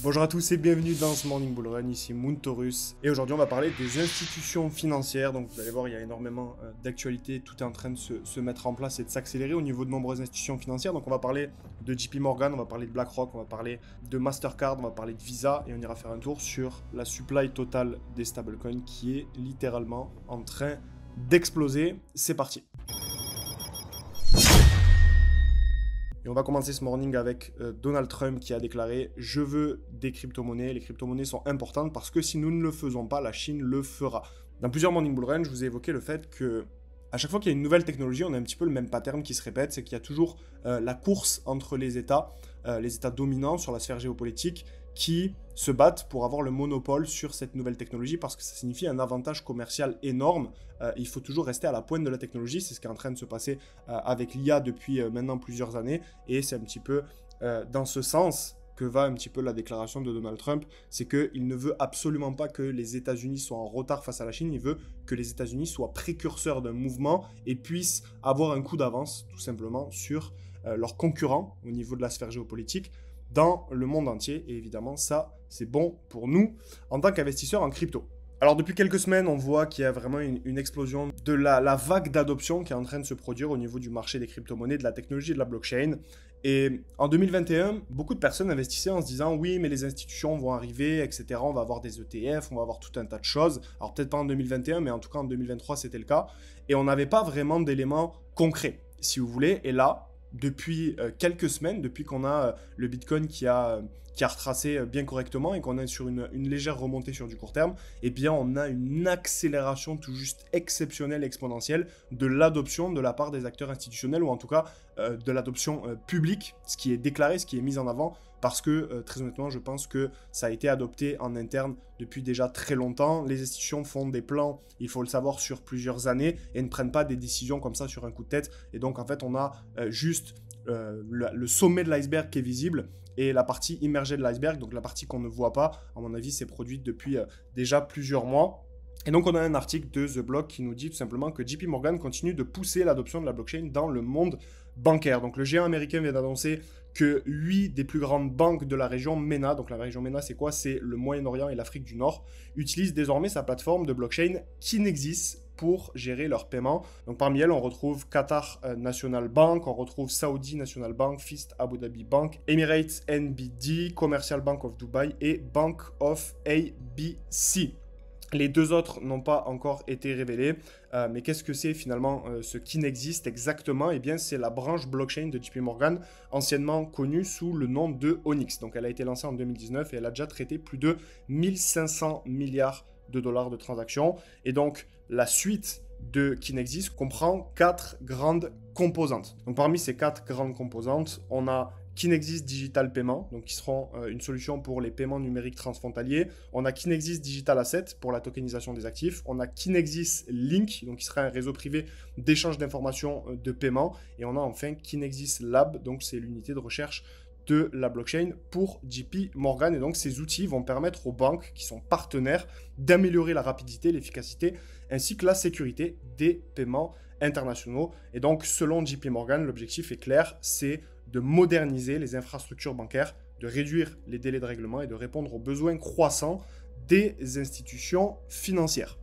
Bonjour à tous et bienvenue dans ce Morning Bull Run, ici Moontaurus. Et aujourd'hui on va parler des institutions financières. Donc vous allez voir, il y a énormément d'actualités, tout est en train de se mettre en place et de s'accélérer au niveau de nombreuses institutions financières. Donc on va parler de JP Morgan, on va parler de BlackRock, on va parler de Mastercard, on va parler de Visa et on ira faire un tour sur la supply totale des stablecoins qui est littéralement en train d'exploser. C'est parti. Et on va commencer ce morning avec Donald Trump qui a déclaré « Je veux des crypto-monnaies. Les crypto-monnaies sont importantes parce que si nous ne le faisons pas, la Chine le fera. » Dans plusieurs morning bull run, je vous ai évoqué le fait que à chaque fois qu'il y a une nouvelle technologie, on a un petit peu le même pattern qui se répète, c'est qu'il y a toujours la course entre les États dominants sur la sphère géopolitique qui se battent pour avoir le monopole sur cette nouvelle technologie parce que ça signifie un avantage commercial énorme. Il faut toujours rester à la pointe de la technologie, c'est ce qui est en train de se passer avec l'IA depuis maintenant plusieurs années et c'est un petit peu dans ce sens que va un petit peu la déclaration de Donald Trump, c'est qu'il ne veut absolument pas que les États-Unis soient en retard face à la Chine, il veut que les États-Unis soient précurseurs d'un mouvement et puissent avoir un coup d'avance tout simplement sur leurs concurrents au niveau de la sphère géopolitique dans le monde entier. Et évidemment, ça, c'est bon pour nous en tant qu'investisseurs en crypto. Alors, depuis quelques semaines, on voit qu'il y a vraiment une explosion de la vague d'adoption qui est en train de se produire au niveau du marché des crypto-monnaies, de la technologie et de la blockchain. Et en 2021, beaucoup de personnes investissaient en se disant « Oui, mais les institutions vont arriver, etc. On va avoir des ETF, on va avoir tout un tas de choses. » Alors, peut-être pas en 2021, mais en tout cas en 2023, c'était le cas. Et on n'avait pas vraiment d'éléments concrets, si vous voulez. Et là, depuis quelques semaines, depuis qu'on a le Bitcoin qui a retracé bien correctement et qu'on est sur une légère remontée sur du court terme, eh bien on a une accélération tout juste exceptionnelle, exponentielle de l'adoption de la part des acteurs institutionnels ou en tout cas de l'adoption publique, ce qui est déclaré, ce qui est mis en avant parce que très honnêtement je pense que ça a été adopté en interne depuis déjà très longtemps. Les institutions font des plans, il faut le savoir, sur plusieurs années et ne prennent pas des décisions comme ça sur un coup de tête et donc en fait on a juste le sommet de l'iceberg qui est visible et la partie immergée de l'iceberg, donc la partie qu'on ne voit pas, à mon avis, c'est produite depuis déjà plusieurs mois. Et donc, on a un article de The Block qui nous dit tout simplement que JP Morgan continue de pousser l'adoption de la blockchain dans le monde bancaire. Donc, le géant américain vient d'annoncer que 8 des plus grandes banques de la région MENA, donc la région MENA, c'est quoi? C'est le Moyen-Orient et l'Afrique du Nord, utilisent désormais sa plateforme de blockchain Kinexys pour gérer leurs paiements. Donc parmi elles, on retrouve Qatar National Bank, on retrouve Saudi National Bank, Fist Abu Dhabi Bank, Emirates NBD, Commercial Bank of Dubai et Bank of ABC. Les deux autres n'ont pas encore été révélés, mais qu'est-ce que c'est finalement ce qui n'existe exactement? Eh bien, c'est la branche blockchain de JP Morgan, anciennement connue sous le nom de Onyx. Donc, elle a été lancée en 2019 et elle a déjà traité plus de 1500 milliards de dollars de transactions. Et donc, la suite de Kinexys comprend 4 grandes composantes. Donc, parmi ces 4 grandes composantes, on a Kinexys Digital Payment, donc qui seront une solution pour les paiements numériques transfrontaliers. On a Kinexys Digital Asset pour la tokenisation des actifs. On a Kinexys Link, donc qui sera un réseau privé d'échange d'informations de paiement. Et on a enfin Kinexys Lab, donc c'est l'unité de recherche de la blockchain pour JP Morgan. Et donc, ces outils vont permettre aux banques qui sont partenaires d'améliorer la rapidité, l'efficacité ainsi que la sécurité des paiements internationaux. Et donc, selon JP Morgan, l'objectif est clair, c'est de moderniser les infrastructures bancaires, de réduire les délais de règlement et de répondre aux besoins croissants des institutions financières.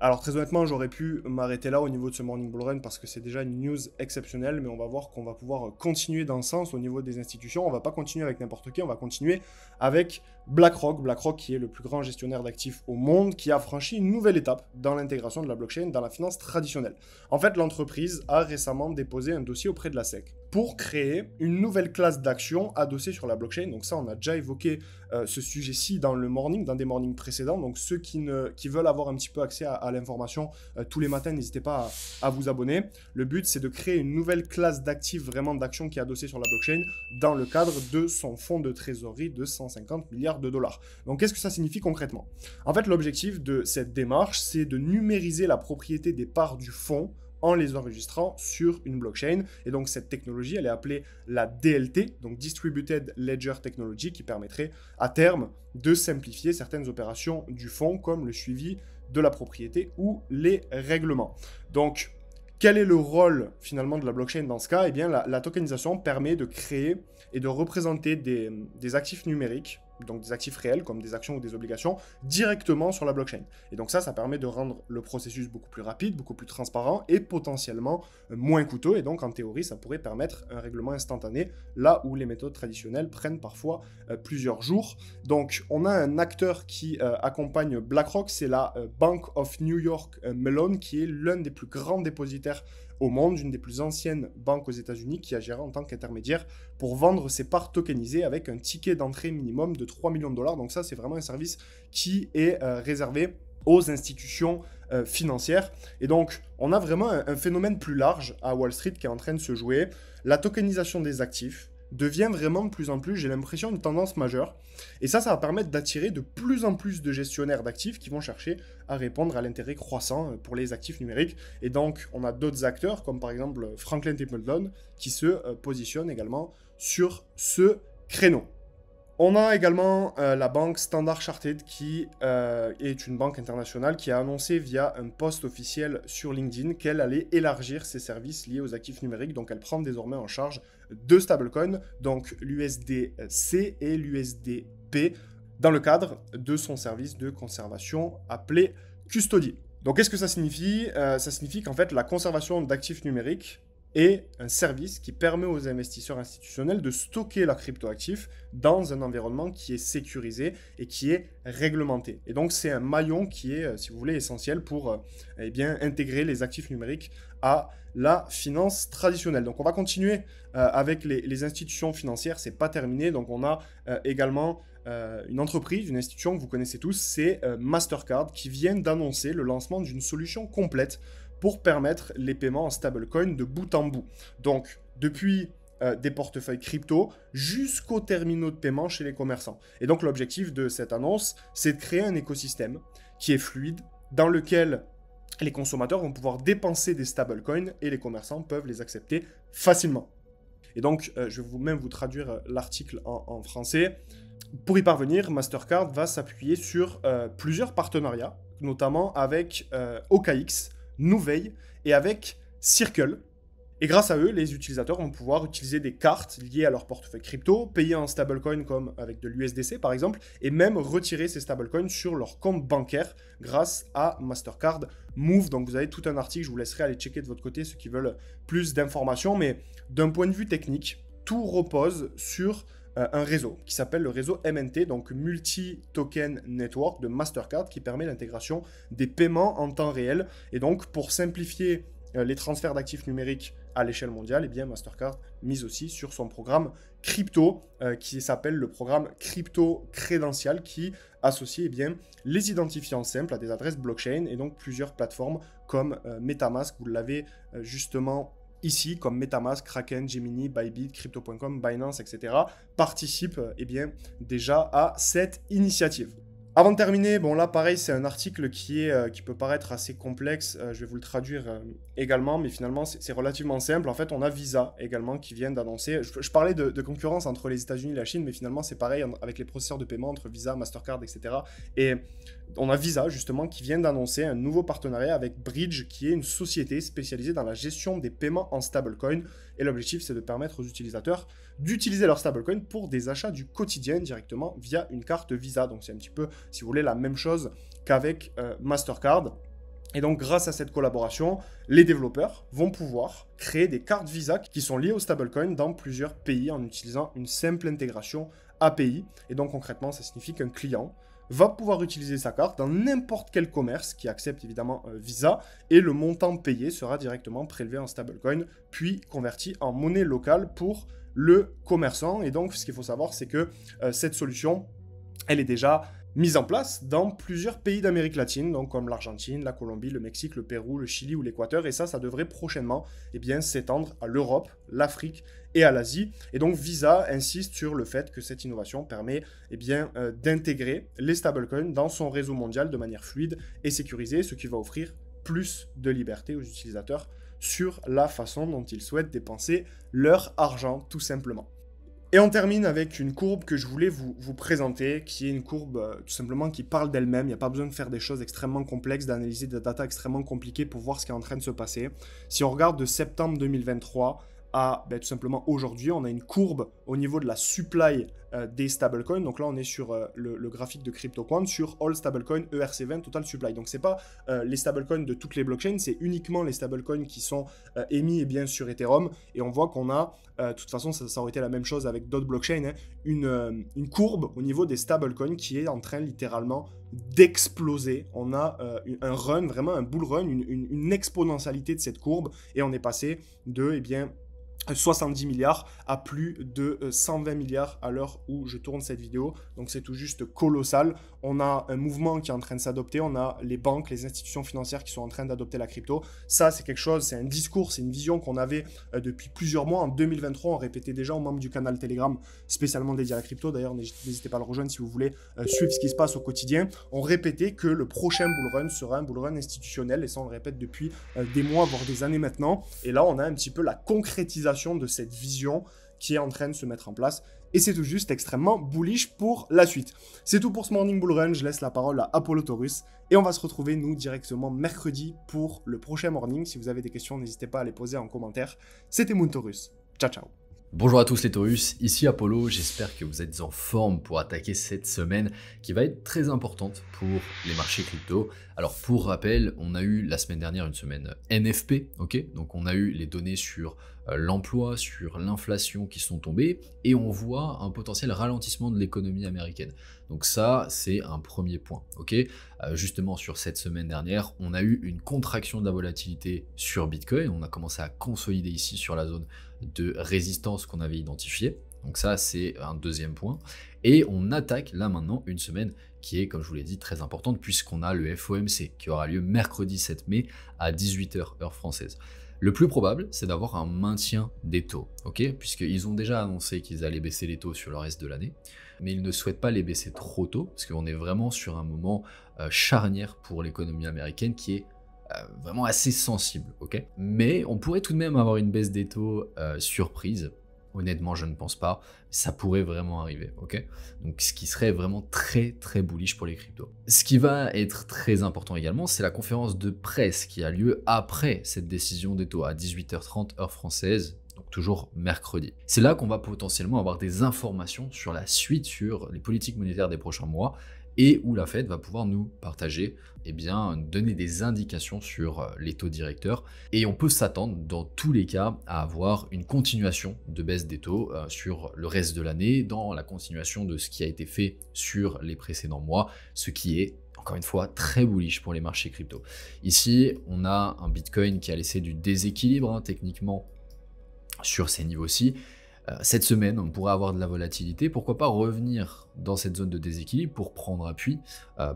Alors très honnêtement, j'aurais pu m'arrêter là au niveau de ce Morning Bull Run parce que c'est déjà une news exceptionnelle, mais on va voir qu'on va pouvoir continuer dans ce sens au niveau des institutions. On va pas continuer avec n'importe qui, on va continuer avec BlackRock. BlackRock qui est le plus grand gestionnaire d'actifs au monde, qui a franchi une nouvelle étape dans l'intégration de la blockchain dans la finance traditionnelle. En fait, l'entreprise a récemment déposé un dossier auprès de la SEC pour créer une nouvelle classe d'actions adossée sur la blockchain. Donc ça, on a déjà évoqué ce sujet-ci dans le morning, dans des mornings précédents. Donc ceux qui veulent avoir un petit peu accès à l'information tous les matins, n'hésitez pas à vous abonner. Le but, c'est de créer une nouvelle classe d'actifs, vraiment d'actions qui est adossée sur la blockchain dans le cadre de son fonds de trésorerie de 150 milliards de dollars. Donc qu'est-ce que ça signifie concrètement? En fait, l'objectif de cette démarche, c'est de numériser la propriété des parts du fonds en les enregistrant sur une blockchain. Et donc cette technologie, elle est appelée la DLT, donc Distributed Ledger Technology, qui permettrait à terme de simplifier certaines opérations du fonds, comme le suivi de la propriété ou les règlements. Donc, quel est le rôle finalement de la blockchain dans ce cas? Eh bien, la tokenisation permet de créer et de représenter des actifs numériques donc des actifs réels comme des actions ou des obligations, directement sur la blockchain. Et donc ça permet de rendre le processus beaucoup plus rapide, beaucoup plus transparent et potentiellement moins coûteux. Et donc en théorie, ça pourrait permettre un règlement instantané, là où les méthodes traditionnelles prennent parfois plusieurs jours. Donc on a un acteur qui accompagne BlackRock, c'est la Bank of New York Mellon, qui est l'un des plus grands dépositaires au monde, une des plus anciennes banques aux États-Unis qui agira en tant qu'intermédiaire pour vendre ses parts tokenisées avec un ticket d'entrée minimum de 3 millions de dollars. Donc ça, c'est vraiment un service qui est réservé aux institutions financières. Et donc, on a vraiment un phénomène plus large à Wall Street qui est en train de se jouer. La tokenisation des actifs devient vraiment de plus en plus, j'ai l'impression, une tendance majeure. Et ça va permettre d'attirer de plus en plus de gestionnaires d'actifs qui vont chercher à répondre à l'intérêt croissant pour les actifs numériques. Et donc, on a d'autres acteurs, comme par exemple Franklin Templeton, qui se positionnent également sur ce créneau. On a également la banque Standard Chartered qui est une banque internationale qui a annoncé via un post officiel sur LinkedIn qu'elle allait élargir ses services liés aux actifs numériques. Donc elle prend désormais en charge deux stablecoins, donc l'USDC et l'USDP, dans le cadre de son service de conservation appelé Custody. Donc qu'est-ce que ça signifie? Ça signifie qu'en fait la conservation d'actifs numériques est un service qui permet aux investisseurs institutionnels de stocker leurs cryptoactifs dans un environnement qui est sécurisé et qui est réglementé. Et donc, c'est un maillon qui est, si vous voulez, essentiel pour intégrer les actifs numériques à la finance traditionnelle. Donc, on va continuer avec les institutions financières. C'est pas terminé. Donc, on a également une entreprise, une institution que vous connaissez tous, c'est Mastercard, qui vient d'annoncer le lancement d'une solution complète pour permettre les paiements en stablecoin de bout en bout. Donc, depuis des portefeuilles crypto jusqu'aux terminaux de paiement chez les commerçants. Et donc, l'objectif de cette annonce, c'est de créer un écosystème qui est fluide, dans lequel les consommateurs vont pouvoir dépenser des stablecoins et les commerçants peuvent les accepter facilement. Et donc, je vais même vous traduire l'article en français. Pour y parvenir, Mastercard va s'appuyer sur plusieurs partenariats, notamment avec OKX, Nuvei et avec Circle. Et grâce à eux, les utilisateurs vont pouvoir utiliser des cartes liées à leur portefeuille crypto, payer en stablecoin comme avec de l'USDC par exemple, et même retirer ces stablecoins sur leur compte bancaire grâce à Mastercard Move. Donc vous avez tout un article, je vous laisserai aller checker de votre côté ceux qui veulent plus d'informations, mais d'un point de vue technique, tout repose sur un réseau qui s'appelle le réseau MNT, donc Multi-Token Network de Mastercard, qui permet l'intégration des paiements en temps réel. Et donc, pour simplifier les transferts d'actifs numériques à l'échelle mondiale, eh bien, Mastercard mise aussi sur son programme crypto, qui s'appelle le programme Crypto Credential, qui associe eh bien, les identifiants simples à des adresses blockchain, et donc plusieurs plateformes comme MetaMask, vous l'avez justement ici, comme MetaMask, Kraken, Gemini, Bybit, Crypto.com, Binance, etc., participent eh bien, déjà à cette initiative. Avant de terminer, bon là pareil, c'est un article qui peut paraître assez complexe, je vais vous le traduire également, mais finalement c'est relativement simple. En fait, on a Visa également qui vient d'annoncer, je parlais de concurrence entre les États-Unis et la Chine, mais finalement c'est pareil avec les processeurs de paiement entre Visa, Mastercard, etc. Et on a Visa justement qui vient d'annoncer un nouveau partenariat avec Bridge, qui est une société spécialisée dans la gestion des paiements en stablecoin. Et l'objectif, c'est de permettre aux utilisateurs d'utiliser leur stablecoin pour des achats du quotidien directement via une carte Visa. Donc c'est un petit peu, si vous voulez, la même chose qu'avec Mastercard. Et donc grâce à cette collaboration, les développeurs vont pouvoir créer des cartes Visa qui sont liées au stablecoin dans plusieurs pays en utilisant une simple intégration API. Et donc concrètement, ça signifie qu'un client va pouvoir utiliser sa carte dans n'importe quel commerce qui accepte évidemment Visa, et le montant payé sera directement prélevé en stablecoin, puis converti en monnaie locale pour le commerçant. Et donc ce qu'il faut savoir, c'est que cette solution, elle est déjà mise en place dans plusieurs pays d'Amérique latine, donc comme l'Argentine, la Colombie, le Mexique, le Pérou, le Chili ou l'Équateur, et ça devrait prochainement eh bien, s'étendre à l'Europe, l'Afrique et à l'Asie. Et donc Visa insiste sur le fait que cette innovation permet eh bien, d'intégrer les stablecoins dans son réseau mondial de manière fluide et sécurisée, ce qui va offrir plus de liberté aux utilisateurs sur la façon dont ils souhaitent dépenser leur argent, tout simplement. Et on termine avec une courbe que je voulais vous présenter, qui est une courbe tout simplement qui parle d'elle-même. Il n'y a pas besoin de faire des choses extrêmement complexes, d'analyser des data extrêmement compliquées pour voir ce qui est en train de se passer. Si on regarde de septembre 2023 à tout simplement aujourd'hui, on a une courbe au niveau de la supply des stablecoins. Donc là, on est sur le graphique de CryptoQuant sur All Stablecoin ERC20 Total Supply. Donc c'est pas les stablecoins de toutes les blockchains, c'est uniquement les stablecoins qui sont émis sur Ethereum. Et on voit qu'on a, de toute façon, ça aurait été la même chose avec d'autres blockchains, hein, une courbe au niveau des stablecoins qui est en train littéralement d'exploser. On a un run, vraiment un bull run, une exponentialité de cette courbe, et on est passé de 70 milliards à plus de 120 milliards à l'heure où je tourne cette vidéo. Donc c'est tout juste colossal. On a un mouvement qui est en train de s'adopter. On a les banques, les institutions financières qui sont en train d'adopter la crypto. Ça, c'est quelque chose, c'est un discours, c'est une vision qu'on avait depuis plusieurs mois. En 2023, on répétait déjà aux membres du canal Telegram spécialement dédié à la crypto. D'ailleurs, n'hésitez pas à le rejoindre si vous voulez suivre ce qui se passe au quotidien. On répétait que le prochain bull run sera un bull run institutionnel. Et ça, on le répète depuis des mois, voire des années maintenant. Et là, on a un petit peu la concrétisation de cette vision qui est en train de se mettre en place, et c'est tout juste extrêmement bullish pour la suite. C'est tout pour ce Morning Bull Run, je laisse la parole à Apollo Taurus, et on va se retrouver nous directement mercredi pour le prochain morning. Si vous avez des questions, n'hésitez pas à les poser en commentaire. C'était Moon Taurus, ciao ciao. Bonjour à tous les Taurus, ici Apollo, j'espère que vous êtes en forme pour attaquer cette semaine qui va être très importante pour les marchés crypto. Alors pour rappel, on a eu la semaine dernière une semaine NFP, ok, donc on a eu les données sur l'emploi, sur l'inflation qui sont tombées, et on voit un potentiel ralentissement de l'économie américaine. Donc ça, c'est un premier point, ok. Justement sur cette semaine dernière, on a eu une contraction de la volatilité sur Bitcoin, on a commencé à consolider ici sur la zone de résistance qu'on avait identifiée. Donc ça, c'est un deuxième point. Et on attaque là maintenant une semaine qui est, comme je vous l'ai dit, très importante, puisqu'on a le FOMC qui aura lieu mercredi 7 mai à 18 h heure française. Le plus probable, c'est d'avoir un maintien des taux, ok, puisqu'ils ont déjà annoncé qu'ils allaient baisser les taux sur le reste de l'année, mais ils ne souhaitent pas les baisser trop tôt, parce qu'on est vraiment sur un moment charnière pour l'économie américaine qui est vraiment assez sensible, ok. Mais on pourrait tout de même avoir une baisse des taux surprise. Honnêtement, je ne pense pas. Ça pourrait vraiment arriver, ok. Donc, ce qui serait vraiment très très bullish pour les cryptos. Ce qui va être très important également, c'est la conférence de presse qui a lieu après cette décision des taux à 18h30 heure française. Donc toujours mercredi. C'est là qu'on va potentiellement avoir des informations sur la suite, sur les politiques monétaires des prochains mois, et où la Fed va pouvoir nous partager, donner des indications sur les taux directeurs. Et on peut s'attendre dans tous les cas à avoir une continuation de baisse des taux sur le reste de l'année, dans la continuation de ce qui a été fait sur les précédents mois, ce qui est encore une fois très bullish pour les marchés crypto. Ici, on a un Bitcoin qui a laissé du déséquilibre techniquement sur ces niveaux-ci. Cette semaine, on pourrait avoir de la volatilité. Pourquoi pas revenir dans cette zone de déséquilibre pour prendre appui,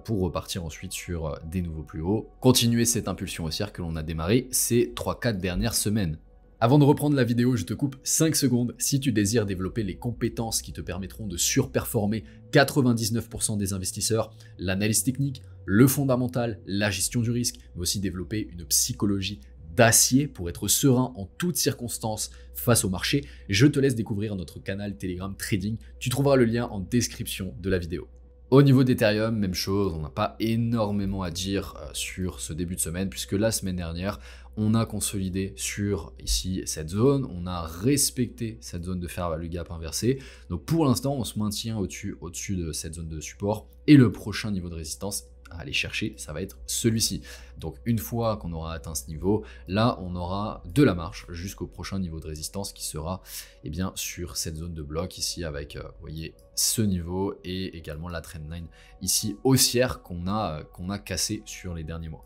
pour repartir ensuite sur des nouveaux plus hauts. Continuer cette impulsion haussière que l'on a démarré ces 3-4 dernières semaines. Avant de reprendre la vidéo, je te coupe 5 secondes. Si tu désires développer les compétences qui te permettront de surperformer 99% des investisseurs, l'analyse technique, le fondamental, la gestion du risque, mais aussi développer une psychologie d'acier pour être serein en toutes circonstances face au marché, je te laisse découvrir notre canal Telegram Trading. Tu trouveras le lien en description de la vidéo. Au niveau d'Ethereum, même chose, on n'a pas énormément à dire sur ce début de semaine, puisque la semaine dernière, on a consolidé sur ici cette zone, on a respecté cette zone de fair value gap inversée. Donc pour l'instant, on se maintient au-dessus de cette zone de support, et le prochain niveau de résistance à aller chercher, ça va être celui-ci. Donc une fois qu'on aura atteint ce niveau, là on aura de la marge jusqu'au prochain niveau de résistance qui sera sur cette zone de bloc ici avec, vous voyez, ce niveau et également la trendline ici haussière qu'on a cassé sur les derniers mois.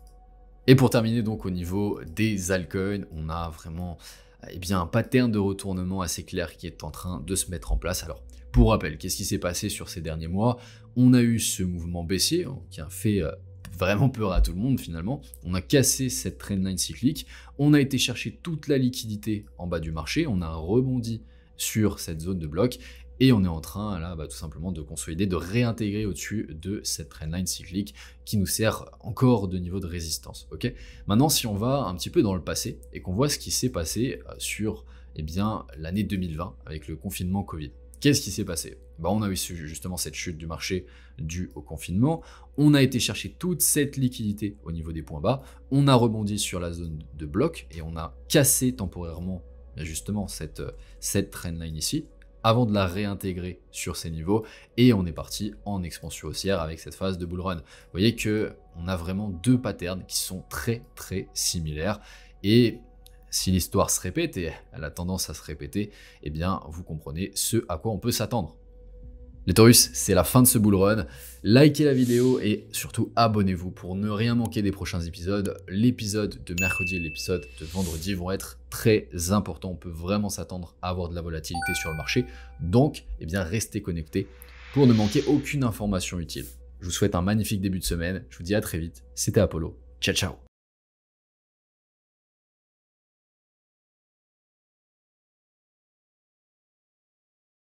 Et pour terminer donc au niveau des altcoins, on a vraiment un pattern de retournement assez clair qui est en train de se mettre en place. Alors pour rappel, qu'est-ce qui s'est passé sur ces derniers mois? On a eu ce mouvement baissier qui a fait vraiment peur à tout le monde finalement. On a cassé cette trendline cyclique, on a été chercher toute la liquidité en bas du marché, on a rebondi sur cette zone de bloc et on est en train là tout simplement de consolider, de réintégrer au-dessus de cette trendline cyclique qui nous sert encore de niveau de résistance. Ok. Maintenant, si on va un petit peu dans le passé et qu'on voit ce qui s'est passé sur l'année 2020 avec le confinement Covid. Qu'est-ce qui s'est passé? On a eu justement cette chute du marché due au confinement, on a été chercher toute cette liquidité au niveau des points bas, on a rebondi sur la zone de bloc et on a cassé temporairement justement cette trendline ici, avant de la réintégrer sur ces niveaux et on est parti en expansion haussière avec cette phase de bull run. Vous voyez que on a vraiment deux patterns qui sont très similaires et si l'histoire se répète et elle a tendance à se répéter, eh bien vous comprenez ce à quoi on peut s'attendre. Les Taurus, c'est la fin de ce bull run. Likez la vidéo et surtout abonnez-vous pour ne rien manquer des prochains épisodes. L'épisode de mercredi et l'épisode de vendredi vont être très importants. On peut vraiment s'attendre à avoir de la volatilité sur le marché. Donc, eh bien, restez connectés pour ne manquer aucune information utile. Je vous souhaite un magnifique début de semaine. Je vous dis à très vite. C'était Apollo. Ciao, ciao.